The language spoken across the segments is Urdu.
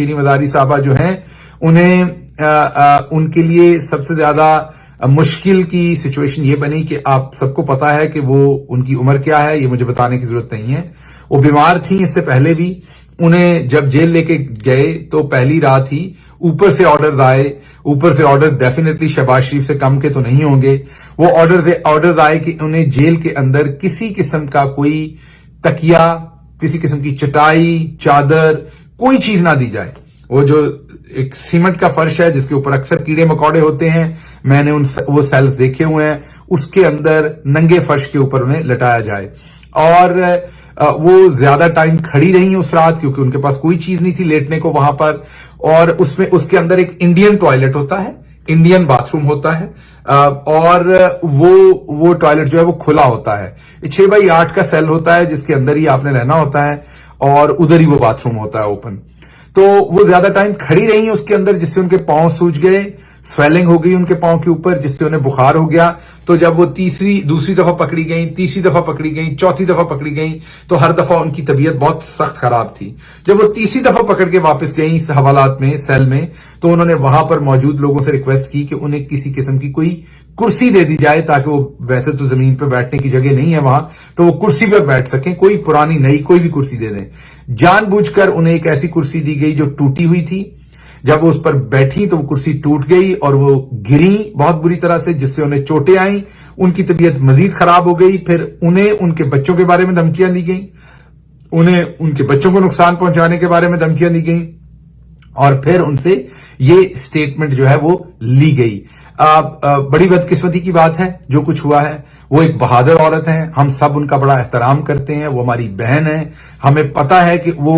شیریں مزاری صاحبہ جو ہیں انہیں ان کے لیے سب سے زیادہ مشکل کی سچویشن یہ بنی کہ آپ سب کو پتا ہے کہ وہ ان کی عمر کیا ہے، یہ مجھے بتانے کی ضرورت نہیں ہے. وہ بیمار تھیں اس سے پہلے بھی. انہیں جب جیل لے کے گئے تو پہلی رات ہی اوپر سے آرڈرز آئے. اوپر سے آرڈر ڈیفینیٹلی شہباز شریف سے کم کے تو نہیں ہوں گے. وہ آرڈرز آئے کہ انہیں جیل کے اندر کسی قسم کا کوئی تکیا، کسی قسم کی چٹائی، چادر، کوئی چیز نہ دی جائے. وہ جو ایک سیمنٹ کا فرش ہے جس کے اوپر اکثر کیڑے مکوڑے ہوتے ہیں، میں نے وہ سیلز دیکھے ہوئے ہیں، اس کے اندر ننگے فرش کے اوپر انہیں لٹایا جائے. اور وہ زیادہ ٹائم کھڑی رہی اس رات کیونکہ ان کے پاس کوئی چیز نہیں تھی لیٹنے کو وہاں پر. اور اس کے اندر ایک انڈین ٹوائلٹ ہوتا ہے، انڈین باتھ روم ہوتا ہے، اور وہ ٹوائلٹ جو ہے وہ کھلا ہوتا ہے. 6x8 کا سیل ہوتا ہے جس کے اندر ہی آپ نے رہنا ہوتا ہے اور ادھر ہی وہ باتھ روم ہوتا ہے اوپن. تو وہ زیادہ ٹائم کھڑی رہی اس کے اندر جس سے ان کے پاؤں سوج گئے، سویلنگ ہو گئی ان کے پاؤں کے اوپر جس سے انہیں بخار ہو گیا. تو جب وہ دوسری دفعہ پکڑی گئیں، تیسری دفعہ پکڑی گئیں، چوتھی دفعہ پکڑی گئیں تو ہر دفعہ ان کی طبیعت بہت سخت خراب تھی. جب وہ تیسری دفعہ پکڑ کے واپس گئیں اس حوالات میں سیل میں تو انہوں نے وہاں پر موجود لوگوں سے ریکویسٹ کی کہ انہیں کسی قسم کی کوئی کرسی دے دی جائے تاکہ وہ، ویسے تو زمین پہ بیٹھنے کی جگہ نہیں ہے وہاں، تو وہ کرسی پر بیٹھ سکیں. کوئی پرانی نئی کوئی بھی کرسی دے دیں. جان بوجھ کر انہیں ایک ایسی کرسی دی گئی جو ٹوٹی ہوئی تھی. جب وہ اس پر بیٹھی تو وہ کرسی ٹوٹ گئی اور وہ گری بہت بری طرح سے جس سے انہیں چوٹیں آئیں. ان کی طبیعت مزید خراب ہو گئی. پھر انہیں ان کے بچوں کے بارے میں دھمکیاں دی گئیں، انہیں ان کے بچوں کو نقصان پہنچانے کے بارے میں دھمکیاں دی گئیں اور پھر ان سے یہ سٹیٹمنٹ جو ہے وہ لی گئی. بڑی بدقسمتی کی بات ہے جو کچھ ہوا ہے. وہ ایک بہادر عورت ہیں، ہم سب ان کا بڑا احترام کرتے ہیں، وہ ہماری بہن ہے. ہمیں پتا ہے کہ وہ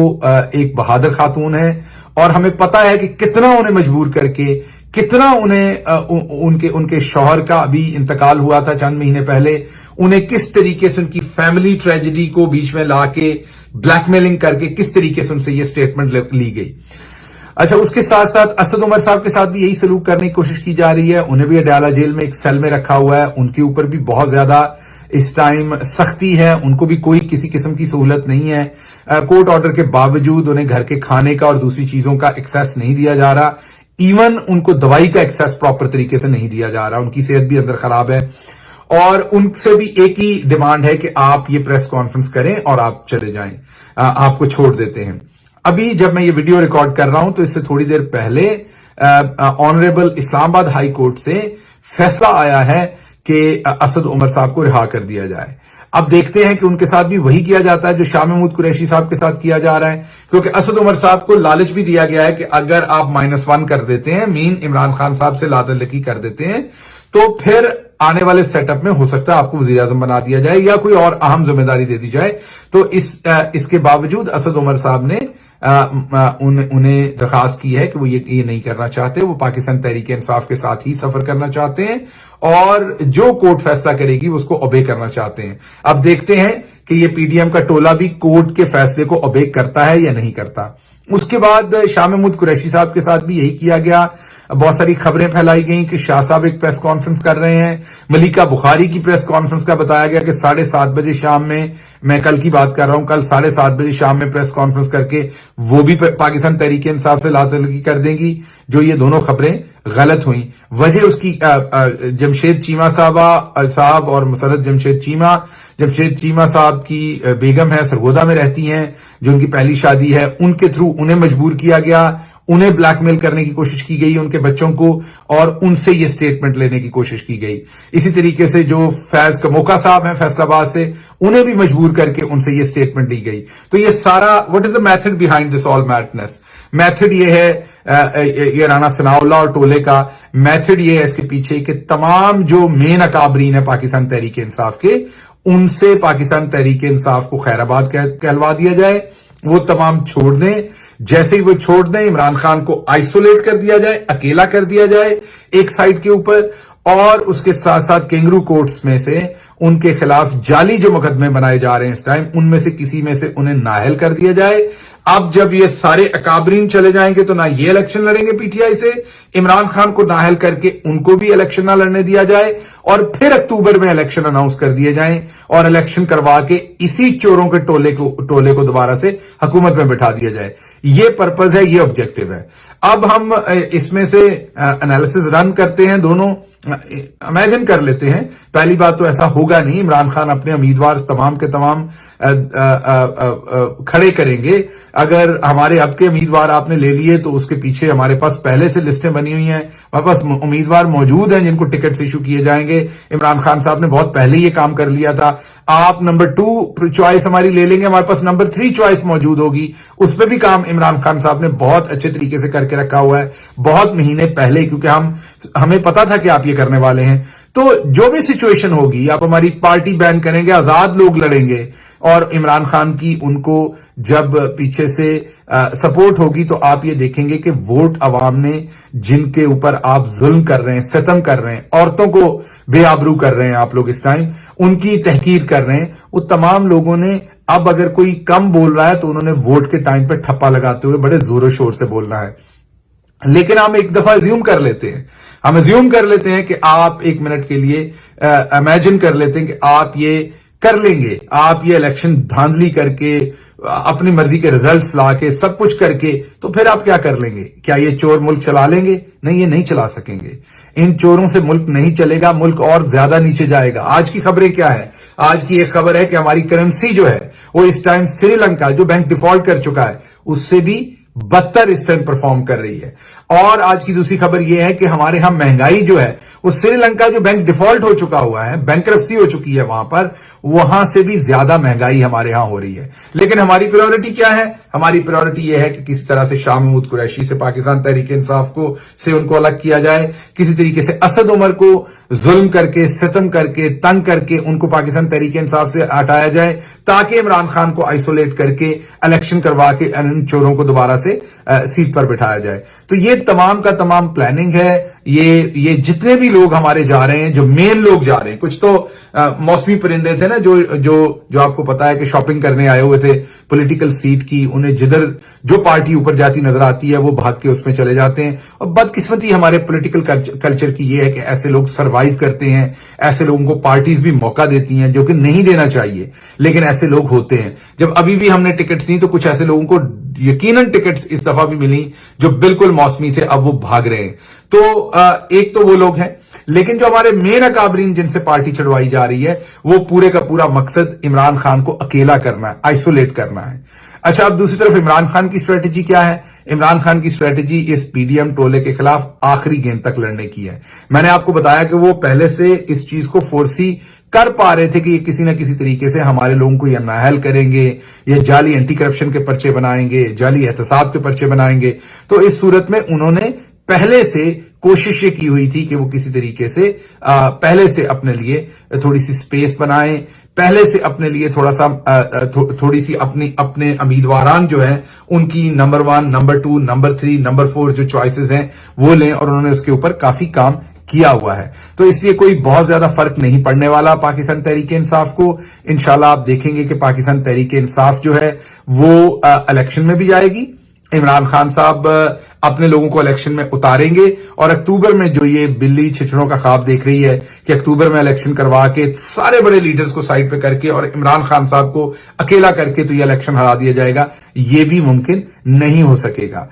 ایک بہادر خاتون ہے اور ہمیں پتا ہے کہ کتنا انہیں مجبور کر کے، کتنا انہیں ان کے شوہر کا ابھی انتقال ہوا تھا چند مہینے پہلے، انہیں کس طریقے سے ان کی فیملی ٹریجڈی کو بیچ میں لا کے بلیک میلنگ کر کے کس طریقے سے ان سے یہ سٹیٹمنٹ لی گئی. اچھا، اس کے ساتھ ساتھ اسد عمر صاحب کے ساتھ بھی یہی سلوک کرنے کی کوشش کی جا رہی ہے. انہیں بھی اڈیالہ جیل میں ایک سیل میں رکھا ہوا ہے. ان کے اوپر بھی بہت زیادہ اس ٹائم سختی ہے. ان کو بھی کوئی کسی قسم کی سہولت نہیں ہے. کورٹ آرڈر کے باوجود انہیں گھر کے کھانے کا اور دوسری چیزوں کا ایکسیس نہیں دیا جا رہا. ایون ان کو دوائی کا ایکسیس پراپر طریقے سے نہیں دیا جا رہا. ان کی صحت بھی اندر خراب ہے اور ان سے بھی ایک ہی ڈیمانڈ ہے کہ آپ یہ پریس کانفرنس کریں اور آپ چلے جائیں، آپ کو چھوڑ دیتے ہیں. ابھی جب میں یہ ویڈیو ریکارڈ کر رہا ہوں تو اس سے تھوڑی دیر پہلے آنریبل اسلام آباد ہائی کورٹ سے فیصلہ آیا ہے کہ اسد عمر صاحب کو رہا کر دیا جائے. اب دیکھتے ہیں کہ ان کے ساتھ بھی وہی کیا جاتا ہے جو شاہ محمود قریشی صاحب کے ساتھ کیا جا رہا ہے، کیونکہ اسد عمر صاحب کو لالچ بھی دیا گیا ہے کہ اگر آپ -1 کر دیتے ہیں، مین عمران خان صاحب سے لا تعلقی کر دیتے ہیں، تو پھر آنے والے سیٹ اپ میں ہو سکتا ہے آپ کو وزیر اعظم بنا دیا جائے یا کوئی اور اہم ذمہ داری دے دی جائے. تو اس کے باوجود اسد عمر صاحب نے انہیں درخواست کی ہے کہ وہ یہ نہیں کرنا چاہتے. وہ پاکستان تحریک انصاف کے ساتھ ہی سفر کرنا چاہتے ہیں اور جو کورٹ فیصلہ کرے گی اس کو اوبے کرنا چاہتے ہیں. اب دیکھتے ہیں کہ یہ پی ڈی ایم کا ٹولہ بھی کورٹ کے فیصلے کو اوبے کرتا ہے یا نہیں کرتا. اس کے بعد شاہ محمود قریشی صاحب کے ساتھ بھی یہی کیا گیا. بہت ساری خبریں پھیلائی گئیں کہ شاہ صاحب ایک پریس کانفرنس کر رہے ہیں. ملیکہ بخاری کی پریس کانفرنس کا بتایا گیا کہ 7:30 بجے شام میں کل کی بات کر رہا ہوں، کل 7:30 بجے شام میں پریس کانفرنس کر کے وہ بھی پاکستان تحریک انصاف سے لا تعلقی کر دیں گی. جو یہ دونوں خبریں غلط ہوئیں. وجہ اس کی جمشید چیمہ صاحب اور مسرت جمشید چیمہ صاحب کی بیگم ہے، سرگودا میں رہتی ہیں، جو ان کی پہلی شادی ہے. ان کے تھرو انہیں مجبور کیا گیا، انہیں بلیک میل کرنے کی کوشش کی گئی ان کے بچوں کو، اور ان سے یہ سٹیٹمنٹ لینے کی کوشش کی گئی. اسی طریقے سے جو فیض کموکا صاحب ہیں فیصل آباد سے، انہیں بھی مجبور کر کے ان سے یہ سٹیٹمنٹ لی گئی. تو یہ سارا what is the method behind this all madness. Method یہ ہے یہ رانا ثناء اللہ اور ٹولے کا میتھڈ یہ ہے اس کے پیچھے کہ تمام جو مین اکابرین ہیں پاکستان تحریک انصاف کے، ان سے پاکستان تحریک انصاف کو خیر آباد کہلوا دیا جائے. وہ تمام چھوڑ دیں. جیسے ہی وہ چھوڑ دیں، عمران خان کو آئسولیٹ کر دیا جائے، اکیلا کر دیا جائے ایک سائٹ کے اوپر، اور اس کے ساتھ ساتھ کینگرو کورٹس میں سے ان کے خلاف جعلی جو مقدمے بنائے جا رہے ہیں اس ٹائم، ان میں سے کسی میں سے انہیں نااہل کر دیا جائے. اب جب یہ سارے اکابرین چلے جائیں گے تو نہ یہ الیکشن لڑیں گے پی ٹی آئی سے، عمران خان کو نااہل کر کے ان کو بھی الیکشن نہ لڑنے دیا جائے، اور پھر اکتوبر میں الیکشن اناؤنس کر دیے جائیں اور الیکشن کروا کے اسی چوروں کے ٹولے کو دوبارہ سے حکومت میں بٹھا دیا جائے. یہ پرپز ہے, یہ آبجیکٹو ہے. اب ہم اس میں سے انالیسز رن کرتے ہیں, دونوں امیجن کر لیتے ہیں. پہلی بات تو ایسا ہوگا نہیں, عمران خان اپنے امیدوار تمام کے تمام کھڑے کریں گے. اگر ہمارے اب کے امیدوار آپ نے لے لیے تو اس کے پیچھے ہمارے پاس پہلے سے لسٹیں بنی ہوئی ہیں, ہمارے پاس امیدوار موجود ہیں جن کو ٹکٹس ایشو کیے جائیں گے. عمران خان صاحب نے بہت پہلے یہ کام کر لیا تھا. آپ نمبر 2 چوائس ہماری لے لیں گے, ہمارے پاس نمبر 3 چوائس موجود ہوگی, اس پہ بھی کام عمران خان صاحب نے بہت اچھے طریقے سے کر کے رکھا ہوا ہے بہت مہینے پہلے, کیونکہ ہمیں پتا تھا کہ آپ یہ کرنے والے ہیں. تو جو بھی سچویشن ہوگی, آپ ہماری پارٹی بین کریں گے, آزاد لوگ لڑیں گے, اور عمران خان کی ان کو جب پیچھے سے سپورٹ ہوگی تو آپ یہ دیکھیں گے کہ ووٹ عوام نے جن کے اوپر آپ ظلم کر رہے ہیں, ستم کر رہے ہیں, عورتوں کو بے آبرو کر رہے ہیں آپ لوگ اس ٹائم, ان کی تحقیر کر رہے ہیں, وہ تمام لوگوں نے اب اگر کوئی کم بول رہا ہے تو انہوں نے ووٹ کے ٹائم پہ ٹھپا لگاتے ہوئے بڑے زور و شور سے بولنا ہے. لیکن ہم ایک دفعہ زیوم کر لیتے ہیں, کہ آپ ایک منٹ کے لیے امیجن کر لیتے ہیں کہ آپ یہ کر لیں گے, آپ یہ الیکشن دھاندلی کر کے اپنی مرضی کے ریزلٹس لا کے سب کچھ کر کے, تو پھر آپ کیا کر لیں گے؟ کیا یہ چور ملک چلا لیں گے؟ نہیں, یہ نہیں چلا سکیں گے. ان چوروں سے ملک نہیں چلے گا, ملک اور زیادہ نیچے جائے گا. آج کی خبریں کیا ہے؟ آج کی ایک خبر ہے کہ ہماری کرنسی جو ہے وہ اس ٹائم سری لنکا جو بینک ڈیفالٹ کر چکا ہے اس سے بھی بدتر اس ٹائم پرفارم کر رہی ہے. اور آج کی دوسری خبر یہ ہے کہ ہمارے ہاں مہنگائی جو ہے وہ سری لنکا جو بینک ڈیفالٹ ہو چکا ہوا ہے, بینکرپسی ہو چکی ہے وہاں پر, وہاں سے بھی زیادہ مہنگائی ہمارے ہاں ہو رہی ہے. لیکن ہماری پریورٹی کیا ہے؟ ہماری پریورٹی یہ ہے کہ کس طرح سے شاہ محمود قریشی سے پاکستان تحریک انصاف سے ان کو الگ کیا جائے, کسی طریقے سے اسد عمر کو ظلم کر کے, ستم کر کے, تنگ کر کے ان کو پاکستان تحریک انصاف سے ہٹایا جائے, تاکہ عمران خان کو آئسولیٹ کر کے الیکشن کروا کے ان چوروں کو دوبارہ سے سیٹ پر بٹھایا جائے. تو یہ تمام کا تمام پلاننگ ہے. یہ جتنے بھی لوگ ہمارے جا رہے ہیں, جو مین لوگ جا رہے ہیں, کچھ تو موسمی پرندے تھے نا جو آپ کو پتا ہے کہ شاپنگ کرنے آئے ہوئے تھے پولیٹیکل سیٹ کی, انہیں جدھر جو پارٹی اوپر جاتی نظر آتی ہے وہ بھاگ کے اس میں چلے جاتے ہیں. اور بدقسمتی ہمارے پولیٹیکل کلچر کی یہ ہے کہ ایسے لوگ سروائیو کرتے ہیں, ایسے لوگوں کو پارٹیز بھی موقع دیتی ہیں جو کہ نہیں دینا چاہیے, لیکن ایسے لوگ ہوتے ہیں. جب ابھی بھی ہم نے ٹکٹس نہیں تو کچھ ایسے لوگوں کو یقیناً ٹکٹس اس دفعہ بھی ملی جو بالکل موسمی تھے, اب وہ بھاگ رہے ہیں. تو ایک تو وہ لوگ ہیں, لیکن جو ہمارے مین اکابرین جن سے پارٹی چڑھوائی جا رہی ہے وہ پورے کا پورا مقصد عمران خان کو اکیلا کرنا ہے, آئسولیٹ کرنا ہے. اچھا, اب دوسری طرف عمران خان کی اسٹریٹجی کیا ہے؟ عمران خان کی اسٹریٹجی اس پی ڈی ایم ٹولے کے خلاف آخری گیند تک لڑنے کی ہے. میں نے آپ کو بتایا کہ وہ پہلے سے اس چیز کو فورسی کر پا رہے تھے کہ یہ کسی نہ کسی طریقے سے ہمارے لوگوں کو یا نااہل کریں گے, یا جعلی اینٹی کرپشن کے پرچے بنائیں گے, جعلی احتساب کے پرچے بنائیں گے. تو اس صورت میں انہوں نے پہلے سے کوشش یہ کی ہوئی تھی کہ وہ کسی طریقے سے پہلے سے اپنے لیے تھوڑی سی سپیس بنائیں, پہلے سے اپنے لیے تھوڑی سی اپنے امیدواران جو ہیں ان کی نمبر 1, نمبر 2, نمبر 3, نمبر 4 جو چوائسز ہیں وہ لیں, اور انہوں نے اس کے اوپر کافی کام کیا ہوا ہے. تو اس لیے کوئی بہت زیادہ فرق نہیں پڑنے والا پاکستان تحریک انصاف کو. انشاءاللہ آپ دیکھیں گے کہ پاکستان تحریک انصاف جو ہے وہ الیکشن میں بھی جائے گی. عمران خان صاحب اپنے لوگوں کو الیکشن میں اتاریں گے, اور اکتوبر میں جو یہ بلی چھچڑوں کا خواب دیکھ رہی ہے کہ اکتوبر میں الیکشن کروا کے سارے بڑے لیڈرز کو سائڈ پہ کر کے اور عمران خان صاحب کو اکیلا کر کے تو یہ الیکشن ہرا دیا جائے گا, یہ بھی ممکن نہیں ہو سکے گا.